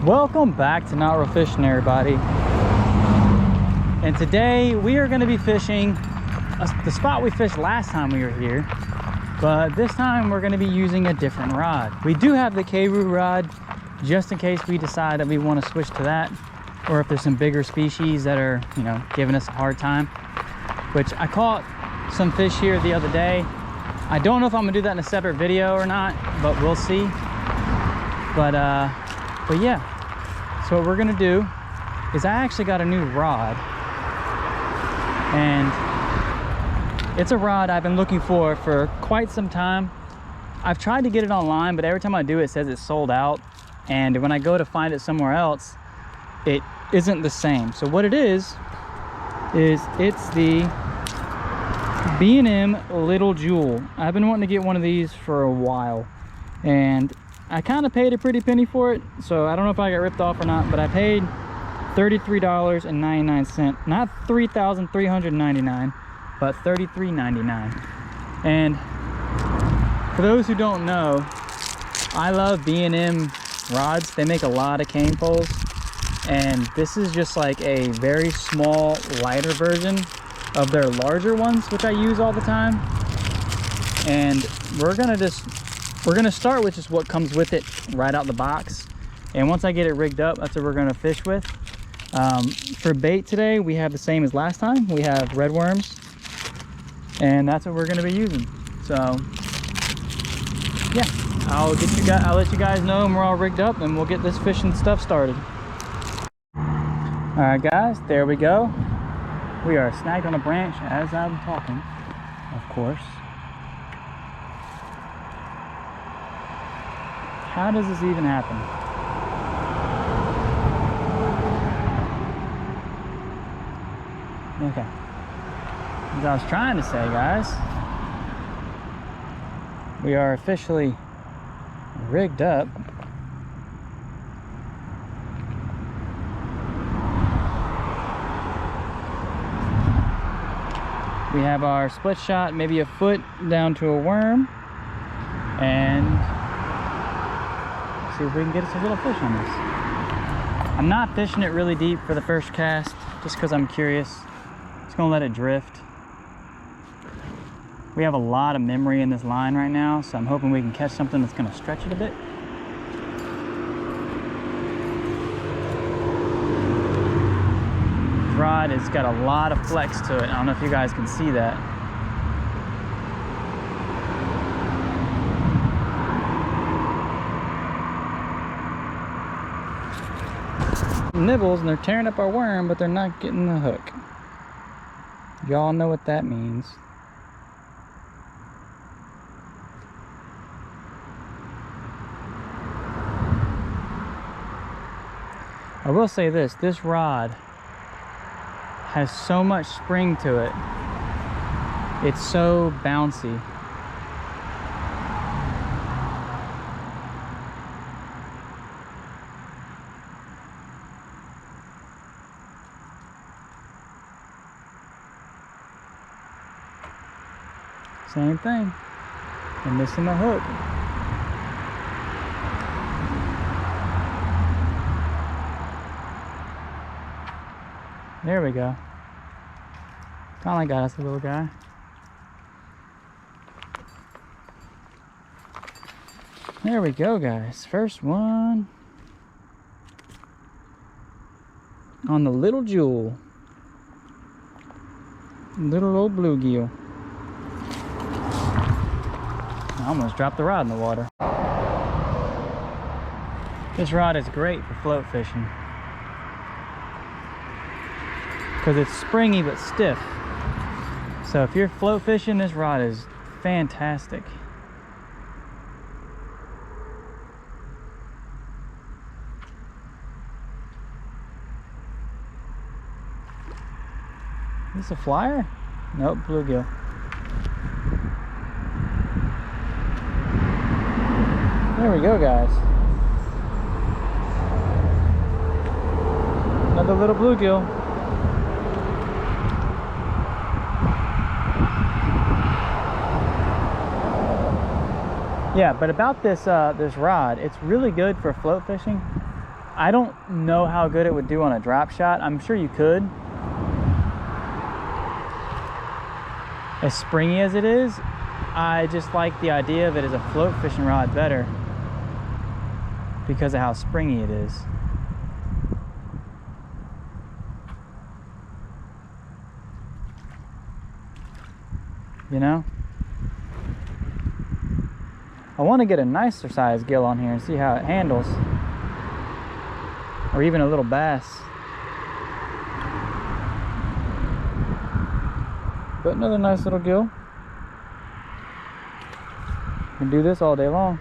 Welcome back to Not Real Fishing, everybody. And today we are going to be fishing the spot we fished last time we were here, but this time we're going to be using a different rod. We do have the Keiryu rod just in case we decide that we want to switch to that, or if there's some bigger species that are, you know, giving us a hard time. Which I caught some fish here the other day. I don't know if I'm gonna do that in a separate video or not, but we'll see. But yeah, so what we're gonna do is I actually got a new rod, and it's a rod I've been looking for quite some time. I've tried to get it online, but every time I do, it says it's sold out, and when I go to find it somewhere else, it isn't the same. So what it is it's the B&M Little Jewel. I've been wanting to get one of these for a while, and I kind of paid a pretty penny for it, so I don't know if I got ripped off or not, but I paid $33.99. Not $3,399, but $33.99. And for those who don't know, I love B&M rods. They make a lot of cane poles, and this is just like a very small, lighter version of their larger ones, which I use all the time. And we're gonna start with just what comes with it right out the box, and once I get it rigged up, that's what we're gonna fish with. For bait today, we have the same as last time. We have red worms, and that's what we're gonna be using. So yeah, I'll let you guys know when we're all rigged up, and we'll get this fishing stuff started. All right guys, there we go. We are snagged on a branch as I'm talking, of course. How does this even happen? Okay. As I was trying to say, guys, we are officially rigged up. We have our split shot, maybe a foot down to a worm, and see if we can get us a little fish on this. I'm not fishing it really deep for the first cast, just because I'm curious. Just gonna let it drift. We have a lot of memory in this line right now, so I'm hoping we can catch something that's gonna stretch it a bit. Rod, it's got a lot of flex to it. I don't know if you guys can see that. Nibbles, and they're tearing up our worm, but they're not getting the hook. Y'all know what that means. I will say this rod has so much spring to it. It's so bouncy. Same thing. I'm missing the hook. There we go. Finally got us a little guy. There we go, guys. First one on the Little Jewel. Little old bluegill. I almost dropped the rod in the water. This rod is great for float fishing because it's springy but stiff. So if you're float fishing, this rod is fantastic. Is this a flyer? Nope, bluegill. There we go, guys. Another little bluegill. Yeah, but about this this rod, it's really good for float fishing I don't know how good it would do on a drop shot. I'm sure you could. As springy as it is, I just like the idea of it as a float fishing rod better because of how springy it is. You know? I want to get a nicer size gill on here and see how it handles. Or even a little bass. But another nice little gill. Can do this all day long.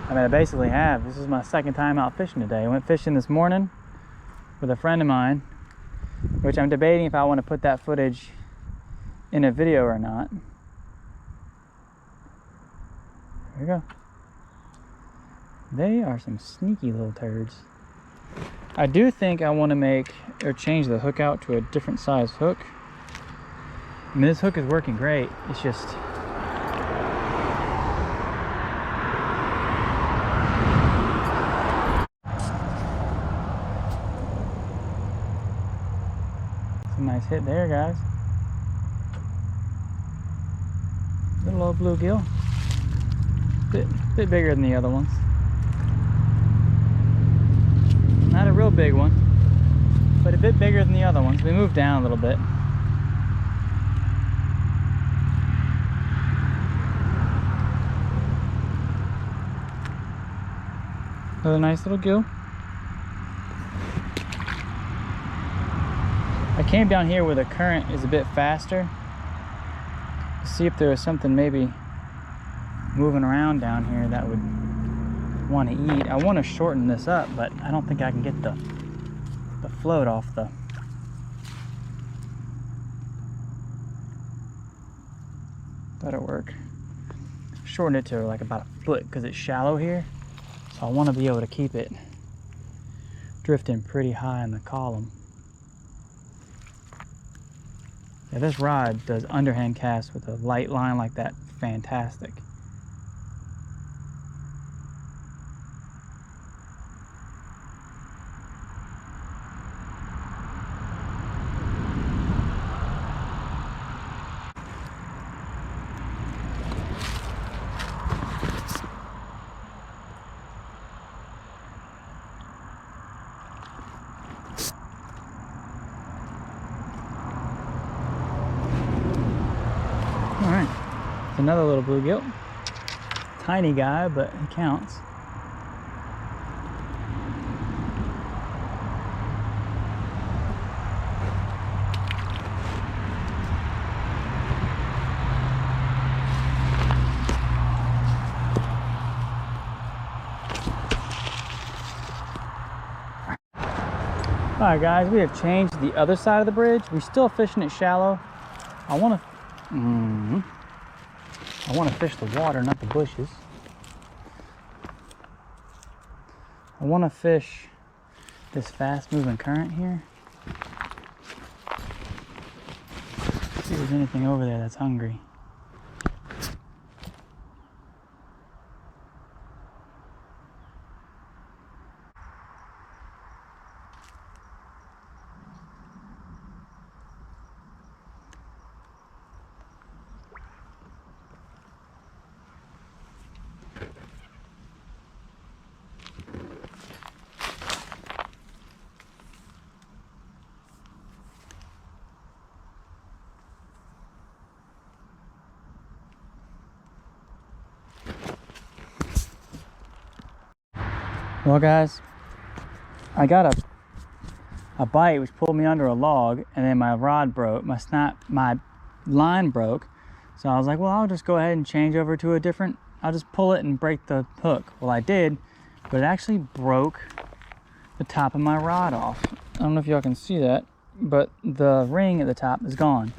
I mean, I basically have. This is my second time out fishing today. I went fishing this morning with a friend of mine, which I'm debating if I want to put that footage in a video or not. There we go. They are some sneaky little turds. I do think I want to make or change the hook out to a different size hook. I mean, this hook is working great. It's just it's a nice hit there, guys. Little old bluegill. Bit bigger than the other ones. Not a real big one, but a bit bigger than the other ones. We moved down a little bit. Another nice little gill. I came down here where the current is a bit faster to see if there was something maybe moving around down here that would want to eat. I want to shorten this up, but I don't think I can get the float off the that'll work. Shorten it to like about a foot because it's shallow here, so I want to be able to keep it drifting pretty high in the column. Yeah, this rod does underhand casts with a light line like that. Fantastic. All right, it's another little bluegill. Tiny guy, but he counts. All right, guys, we have changed the other side of the bridge. We're still fishing it shallow. I want to fish the water, not the bushes. I want to fish this fast-moving current here. See if there's anything over there that's hungry. Well, guys, I got a bite which pulled me under a log, and then my rod broke, my line broke. So I was like, well, I'll just go ahead and change over to a different, I'll just pull it and break the hook. Well, I did, but it actually broke the top of my rod off. I don't know if y'all can see that, but the ring at the top is gone.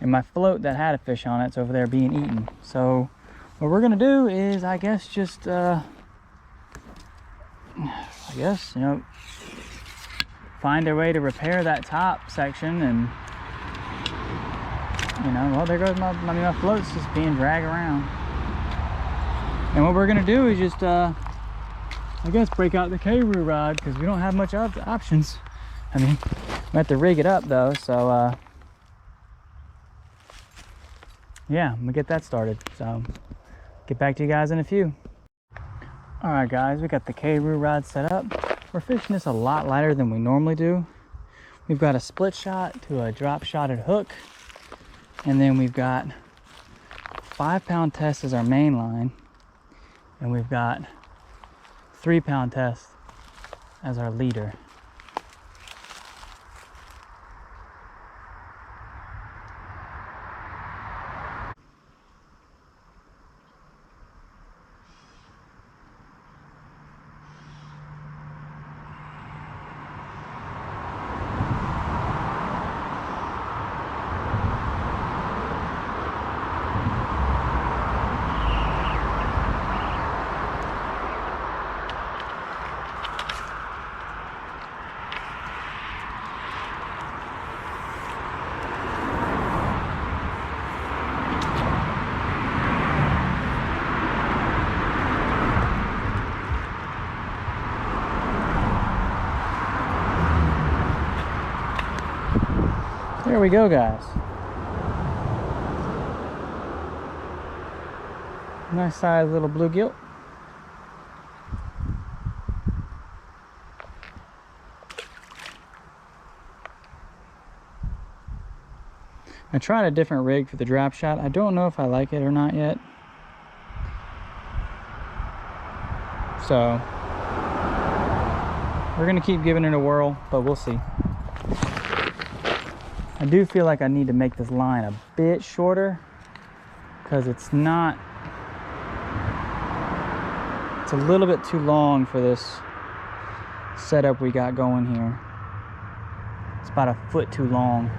And my float that had a fish on it's over there being eaten. So what we're gonna do is, I guess, just, you know, find a way to repair that top section, and you know, well, there goes my float's just being dragged around. And what we're gonna do is just I guess break out the Keiryu rod because we don't have much options. I mean, we have to rig it up though, so yeah, I'm gonna get that started. So get back to you guys in a few. All right guys, we got the Keiryu rod set up. We're fishing this a lot lighter than we normally do. We've got a split shot to a drop shotted hook, and then we've got 5-pound test as our main line, and we've got 3-pound test as our leader. There we go, guys. Nice size little bluegill. I tried a different rig for the drop shot. I don't know if I like it or not yet. So we're gonna keep giving it a whirl, but we'll see. I do feel like I need to make this line a bit shorter because it's a little bit too long for this setup we got going here. It's about a foot too long.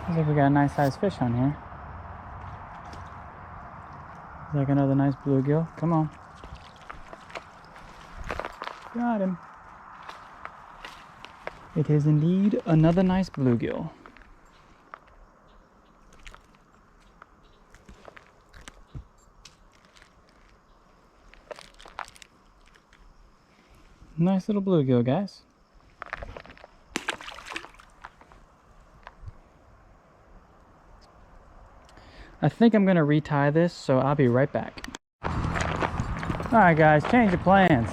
Looks like we got a nice sized fish on here. Looks like another nice bluegill. Come on. Got him. It is indeed another nice bluegill. Nice little bluegill, guys. I think I'm gonna retie this, so I'll be right back. All right guys, change of plans.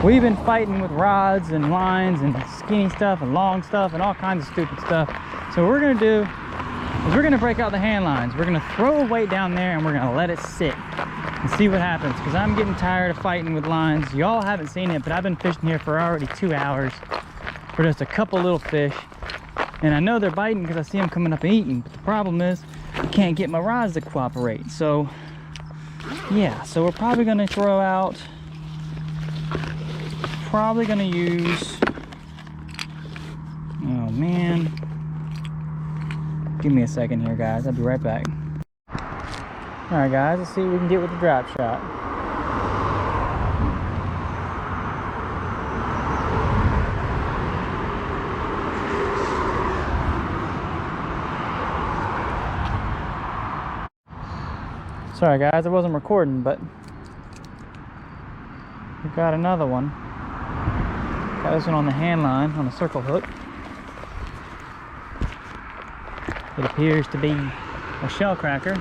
We've been fighting with rods and lines and skinny stuff and long stuff and all kinds of stupid stuff. So what we're gonna do is we're gonna break out the hand lines. We're gonna throw a weight down there and we're gonna let it sit and see what happens, because I'm getting tired of fighting with lines. Y'all haven't seen it, but I've been fishing here for already 2 hours for just a couple little fish. And I know they're biting because I see them coming up and eating, but the problem is I can't get my rods to cooperate. So yeah, so we're probably gonna throw out, probably gonna use, oh man, give me a second here guys, I'll be right back. All right guys, let's see what we can get with the drop shot. Sorry guys, I wasn't recording, but we got another one. Got this one on the hand line on a circle hook. It appears to be a shell cracker.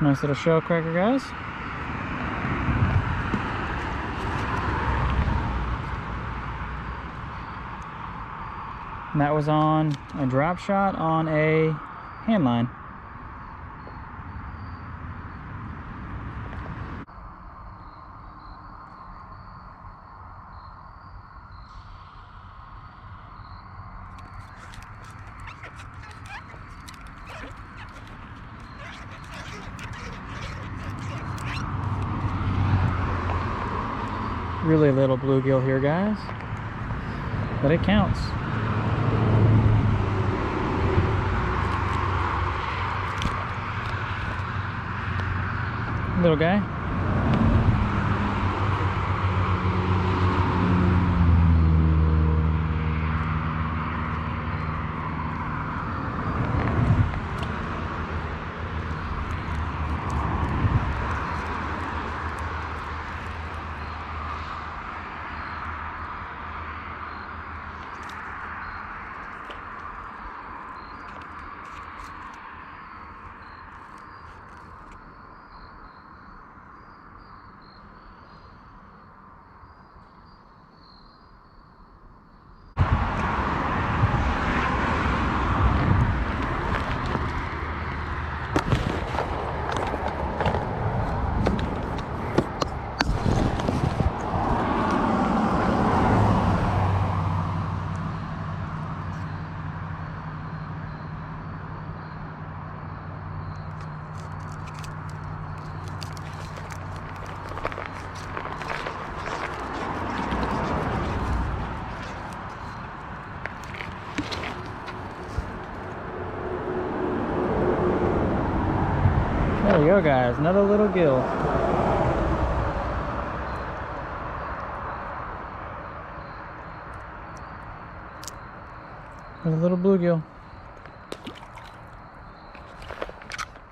Nice little shell cracker, guys. And that was on a drop shot on a hand line. Really little bluegill here, guys, but it counts. Little guy. There we go, guys, another little gill. A little bluegill.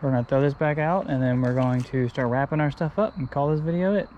We're gonna throw this back out and then we're going to start wrapping our stuff up and call this video it.